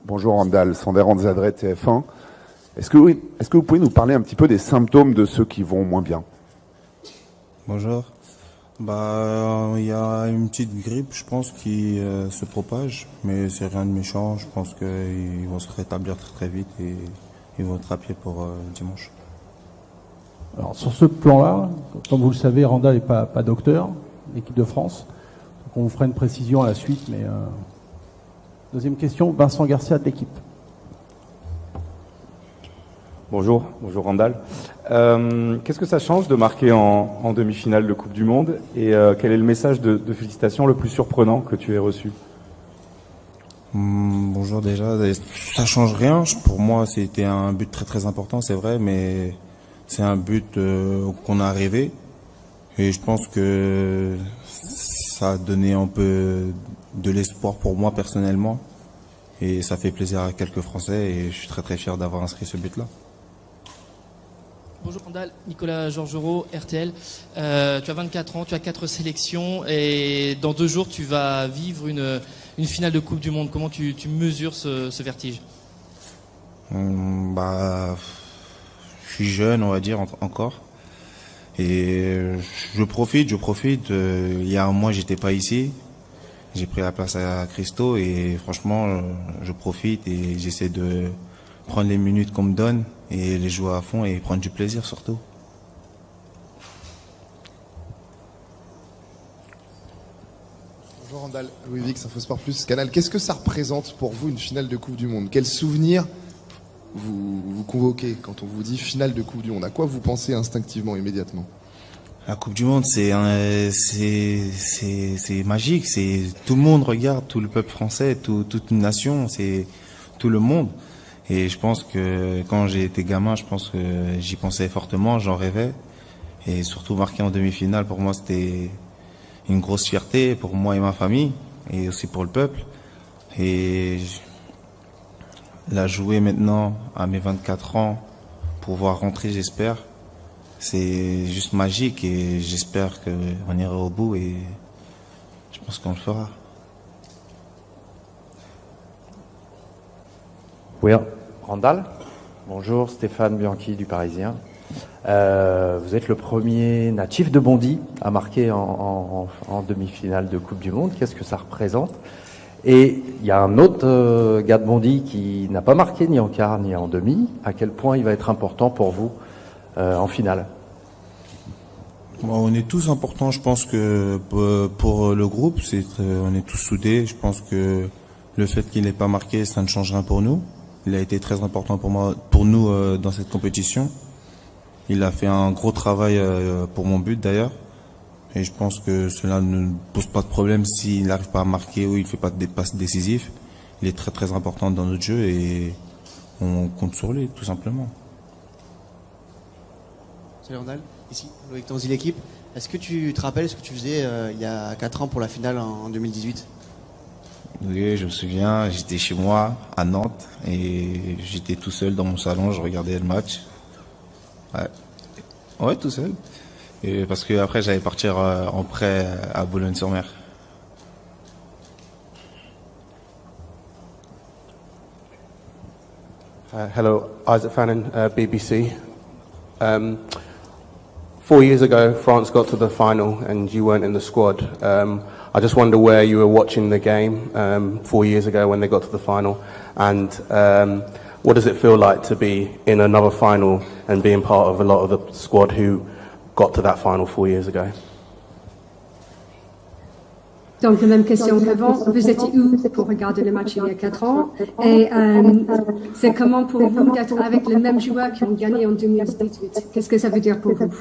Bonjour Randall, Sander Anzadret, TF1. Est-ce que vous pouvez nous parler un petit peu des symptômes de ceux qui vont moins bien? Bonjour. Il y a une petite grippe, je pense, qui se propage, mais c'est rien de méchant. Je pense qu'ils vont se rétablir très très vite et ils vont être à pied pour dimanche. Alors sur ce plan-là, comme vous le savez, Randall n'est pas docteur, l'équipe de France. Donc on vous fera une précision à la suite. Mais deuxième question, Vincent Garcia de l'équipe. Bonjour Randall. Qu'est-ce que ça change de marquer en demi-finale de Coupe du Monde et quel est le message de félicitations le plus surprenant que tu aies reçu? Bonjour déjà, ça change rien. Pour moi, c'était un but très très important, c'est vrai, mais c'est un but qu'on a rêvé et je pense que ça a donné un peu de l'espoir pour moi personnellement et ça fait plaisir à quelques Français et je suis très très fier d'avoir inscrit ce but-là. Bonjour Randall, Nicolas Georgerot, RTL. Tu as 24 ans, tu as 4 sélections et dans 2 jours tu vas vivre une finale de Coupe du Monde. Comment tu mesures ce vertige? Je suis jeune, on va dire, encore. Et je profite. Il y a un mois, j'étais pas ici. J'ai pris la place à Christo et franchement, je profite et j'essaie de prendre les minutes qu'on me donne et les jouer à fond et prendre du plaisir surtout. Bonjour Randall, Louis Vix, Infosport Plus, Canal. Qu'est-ce que ça représente pour vous une finale de Coupe du Monde? Quel souvenir vous convoquez quand on vous dit finale de Coupe du Monde? À quoi vous pensez instinctivement, immédiatement? La Coupe du Monde, c'est magique. C'est tout le monde regarde, tout le peuple français, toute une nation, c'est tout le monde. Et je pense que quand j'ai été gamin, je pense que j'y pensais fortement, j'en rêvais. Et surtout marquer en demi-finale, pour moi, c'était une grosse fierté pour moi et ma famille, et aussi pour le peuple. Et la jouer maintenant à mes 24 ans, pouvoir rentrer, j'espère, c'est juste magique et j'espère qu'on ira au bout et je pense qu'on le fera. Oui, Randall. Bonjour, Stéphane Bianchi du Parisien. Vous êtes le premier natif de Bondy à marquer en demi-finale de Coupe du Monde. Qu'est-ce que ça représente? Et il y a un autre gars de Bondy qui n'a pas marqué ni en quart ni en demi. À quel point il va être important pour vous en finale? On est tous importants, je pense que pour le groupe, on est tous soudés. Je pense que le fait qu'il n'ait pas marqué, ça ne change rien pour nous. Il a été très important pour nous dans cette compétition. Il a fait un gros travail pour mon but d'ailleurs. Et je pense que cela ne pose pas de problème s'il n'arrive pas à marquer ou il ne fait pas de passes décisives. Il est très très important dans notre jeu et on compte sur lui tout simplement. Salut Randall, ici Loïc Tanzi, l'équipe. Est-ce que tu te rappelles ce que tu faisais il y a 4 ans pour la finale en 2018? Oui, je me souviens, j'étais chez moi à Nantes et j'étais tout seul dans mon salon, je regardais le match. Ouais, tout seul. Et parce que après j'allais partir en prêt à Boulogne-sur-Mer. Hello, Isaac Fannin, BBC. 4 years ago, France got to the final and you weren't in the squad. I just wonder where you were watching the game 4 years ago when they got to the final, and what does it feel like to be in another final and being part of a lot of the squad who got to that final 4 years ago? Donc, la même question qu'avant. Vous étiez où pour regarder le match il y a 4 ans? Et c'est comment pour vous d'être avec les mêmes joueurs qui ont gagné en 2018? Qu'est-ce que ça veut dire pour vous?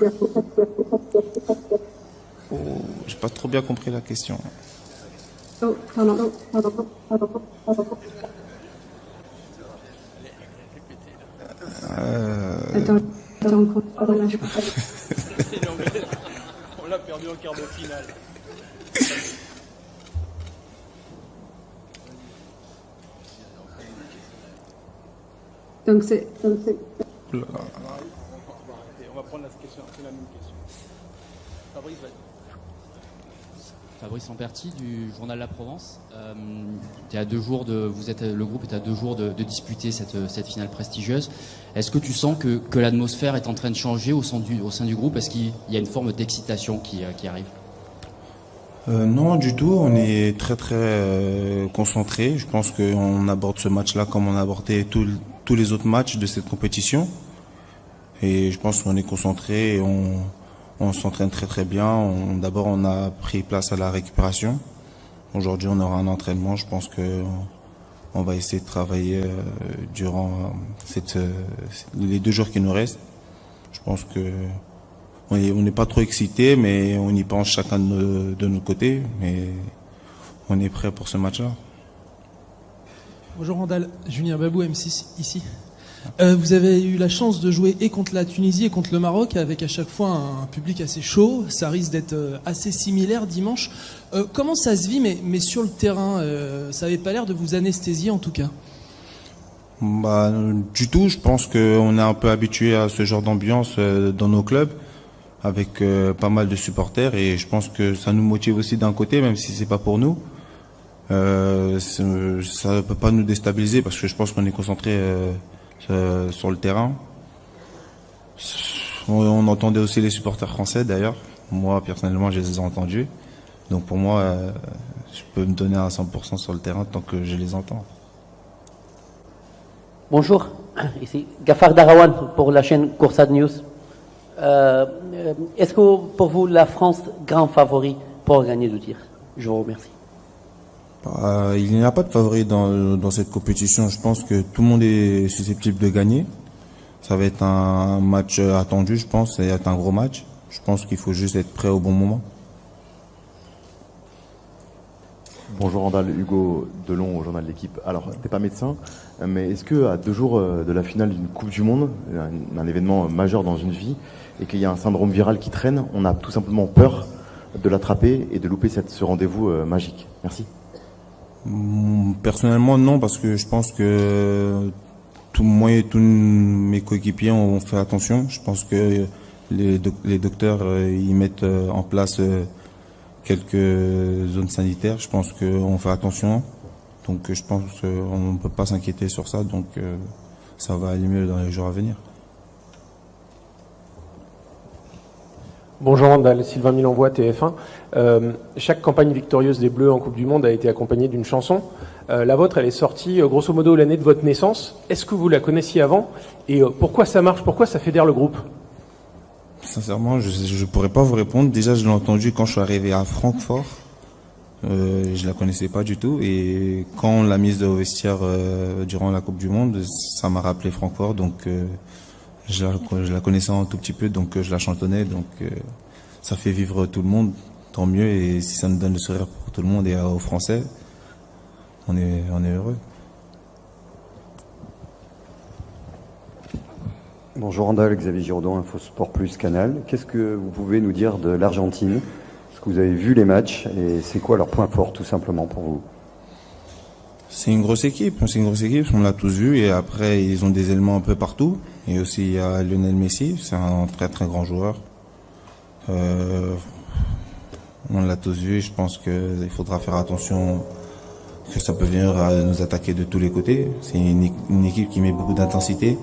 J'ai pas trop bien compris la question. Oh, pardon. Attends, voilà, je comprends. On l'a perdu en quart de finale. Donc c'est... On va prendre la question, c'est la même question. Fabrice, Fabrice Lamperti du journal La Provence. Le groupe est à 2 jours de disputer cette finale prestigieuse. Est-ce que tu sens que l'atmosphère est en train de changer au sein du groupe? Est-ce qu'il y a une forme d'excitation qui arrive? Non, du tout. On est très très concentré. Je pense qu'on aborde ce match-là comme on a abordé tous les autres matchs de cette compétition. Et je pense qu'on est concentré et on s'entraîne très très bien. D'abord, on a pris place à la récupération. Aujourd'hui, on aura un entraînement. Je pense on va essayer de travailler durant les 2 jours qui nous restent. Je pense que on n'est pas trop excité, mais on y pense chacun de nos côtés. Mais on est prêt pour ce match-là. Bonjour Randall, Julien Babou, M6 ici. Vous avez eu la chance de jouer et contre la Tunisie et contre le Maroc avec à chaque fois un public assez chaud. Ça risque d'être assez similaire dimanche. Comment ça se vit mais sur le terrain, ça n'avait pas l'air de vous anesthésier en tout cas? Du tout. Je pense qu'on est un peu habitué à ce genre d'ambiance dans nos clubs avec pas mal de supporters et je pense que ça nous motive aussi d'un côté, même si c'est pas pour nous. Ça ne peut pas nous déstabiliser parce que je pense qu'on est concentré sur le terrain. On entendait aussi les supporters français d'ailleurs. Moi personnellement je les ai entendus. Donc pour moi je peux me donner à 100% sur le terrain tant que je les entends. Bonjour, ici Gafar Darawan pour la chaîne Coursade News. Est-ce que pour vous la France grand favori pour gagner le tir? Je vous remercie. Il n'y a pas de favori dans cette compétition. Je pense que tout le monde est susceptible de gagner. Ça va être un match attendu, je pense. Ça va être un gros match. Je pense qu'il faut juste être prêt au bon moment. Bonjour Randall, Hugo Delon au journal de l'équipe. Alors, t'es pas médecin, mais est-ce que à 2 jours de la finale d'une Coupe du Monde, un événement majeur dans une vie, et qu'il y a un syndrome viral qui traîne, on a tout simplement peur de l'attraper et de louper ce rendez-vous magique? Merci. Personnellement, non, parce que je pense que moi et tous mes coéquipiers ont fait attention. Je pense que les docteurs ils mettent en place quelques zones sanitaires. Je pense qu'on fait attention. Donc je pense qu'on ne peut pas s'inquiéter sur ça. Donc ça va aller mieux dans les jours à venir. Bonjour Randall, Sylvain Milenvoix, TF1. Chaque campagne victorieuse des Bleus en Coupe du Monde a été accompagnée d'une chanson. La vôtre, elle est sortie grosso modo l'année de votre naissance. Est-ce que vous la connaissiez avant? Et pourquoi ça marche? Pourquoi ça fédère le groupe? Sincèrement, je pourrais pas vous répondre. Déjà, je l'ai entendu quand je suis arrivé à Francfort. Je la connaissais pas du tout. Et quand on l'a mise au vestiaire durant la Coupe du Monde, ça m'a rappelé Francfort. Donc je la connaissais un tout petit peu, donc je la chantonnais. Donc ça fait vivre tout le monde, tant mieux. Et si ça nous donne le sourire pour tout le monde et aux Français, on est heureux. Bonjour Randall, Xavier Giraudon, Info Sport Plus Canal. Qu'est-ce que vous pouvez nous dire de l'Argentine? Est-ce que vous avez vu les matchs et c'est quoi leur point fort tout simplement pour vous? C'est une grosse équipe, on l'a tous vu et après ils ont des éléments un peu partout. Et aussi il y a Lionel Messi, c'est un très très grand joueur. On l'a tous vu, je pense qu'il faudra faire attention que ça peut venir à nous attaquer de tous les côtés. C'est une équipe qui met beaucoup d'intensité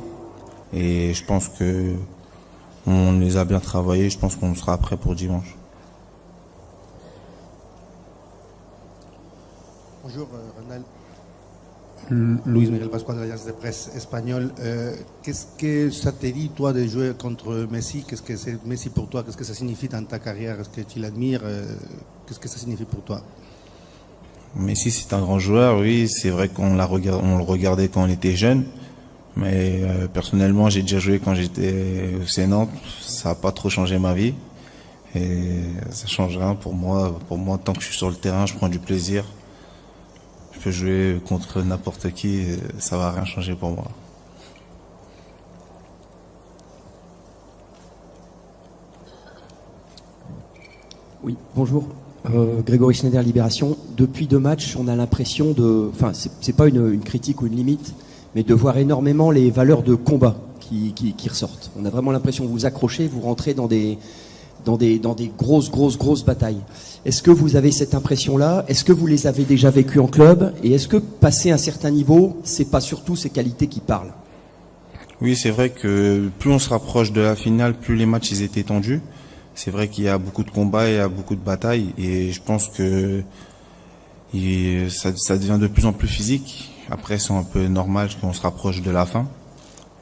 et je pense que on les a bien travaillés, je pense qu'on sera prêt pour dimanche. Bonjour Ronald. Luis Miguel Pascual de l'agence de presse espagnole. Qu'est-ce que ça te dit, toi, de jouer contre Messi? Qu'est-ce que c'est Messi pour toi? Qu'est-ce que ça signifie dans ta carrière? Est-ce que tu l'admires? Qu'est-ce que ça signifie pour toi? Messi, c'est un grand joueur, oui. C'est vrai qu'on le regardait quand on était jeune. Mais personnellement, j'ai déjà joué quand j'étais au FC Nantes. Ça n'a pas trop changé ma vie. Et ça change rien pour moi. Pour moi, tant que je suis sur le terrain, je prends du plaisir. Je peux jouer contre n'importe qui, ça va rien changer pour moi. Oui, bonjour. Grégory Schneider, Libération. Depuis 2 matchs, on a l'impression de... Enfin, c'est pas une critique ou une limite, mais de voir énormément les valeurs de combat qui ressortent. On a vraiment l'impression que vous accrochez, vous rentrez dans des dans des grosses batailles. Est-ce que vous avez cette impression-là? Est-ce que vous les avez déjà vécues en club? Et est-ce que passer un certain niveau, c'est pas surtout ces qualités qui parlent? Oui, c'est vrai que plus on se rapproche de la finale, plus les matchs ils étaient tendus. C'est vrai qu'il y a beaucoup de combats, il y a beaucoup de batailles, et je pense que ça devient de plus en plus physique. Après, c'est un peu normal qu'on se rapproche de la fin.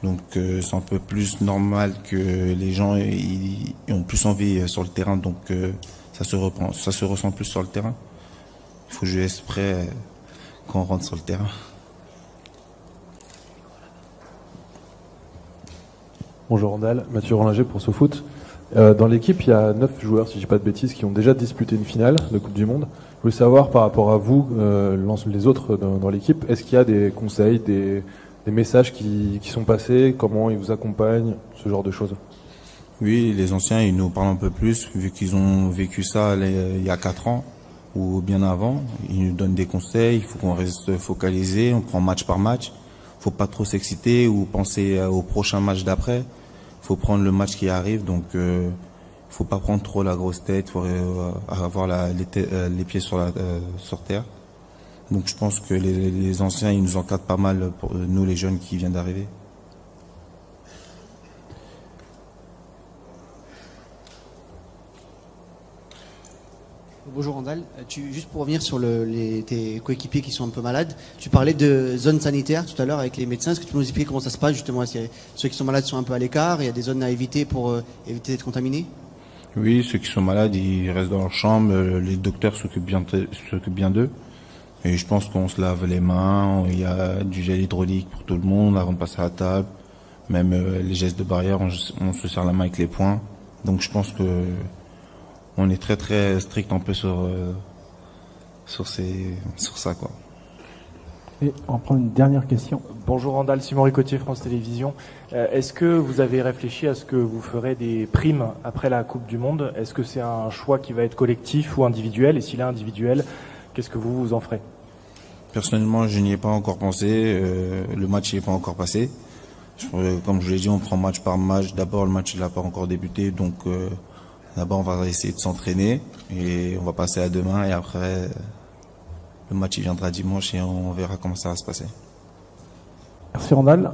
Donc c'est un peu plus normal que les gens ils ont plus envie sur le terrain, donc ça se ressent plus sur le terrain. Il faut jouer prêt quand on rentre sur le terrain. Bonjour Randall, Mathieu Rollinger pour SoFoot. Dans l'équipe, il y a 9 joueurs, si je dis pas de bêtises, qui ont déjà disputé une finale de Coupe du Monde. Je voulais savoir par rapport à vous, les autres dans l'équipe, est-ce qu'il y a des conseils, des messages qui sont passés, comment ils vous accompagnent, ce genre de choses? Oui, les anciens, ils nous parlent un peu plus, vu qu'ils ont vécu ça il y a 4 ans ou bien avant. Ils nous donnent des conseils, il faut qu'on reste focalisé, on prend match par match. Faut pas trop s'exciter ou penser au prochain match d'après. Faut prendre le match qui arrive, donc faut pas prendre trop la grosse tête, faut avoir les pieds sur terre. Donc je pense que les anciens, ils nous encadrent pas mal pour nous les jeunes qui viennent d'arriver. Bonjour Randall, juste pour revenir sur tes coéquipiers qui sont un peu malades, tu parlais de zones sanitaires tout à l'heure avec les médecins. Est-ce que tu peux nous expliquer comment ça se passe justement? Est-ce que ceux qui sont malades sont un peu à l'écart? Il y a des zones à éviter pour éviter d'être contaminés? Oui, ceux qui sont malades, ils restent dans leur chambre. Les docteurs s'occupent bien d'eux. Et je pense qu'on se lave les mains. Il y a du gel hydraulique pour tout le monde avant de passer à la table. Même les gestes de barrière, on se serre la main avec les poings. Donc je pense que on est très très strict un peu sur ça, quoi. Et on prend une dernière question. Bonjour Randall, Simon Ricotier, France Télévisions. Est-ce que vous avez réfléchi à ce que vous ferez des primes après la Coupe du Monde? Est-ce que c'est un choix qui va être collectif ou individuel? Et s'il est individuel, qu'est-ce que vous en ferez? Personnellement, je n'y ai pas encore pensé. Le match n'y est pas encore passé. Comme je l'ai dit, on prend match par match. D'abord, le match n'a pas encore débuté, donc d'abord on va essayer de s'entraîner et on va passer à demain, et après le match il viendra dimanche et on verra comment ça va se passer. Merci Randall.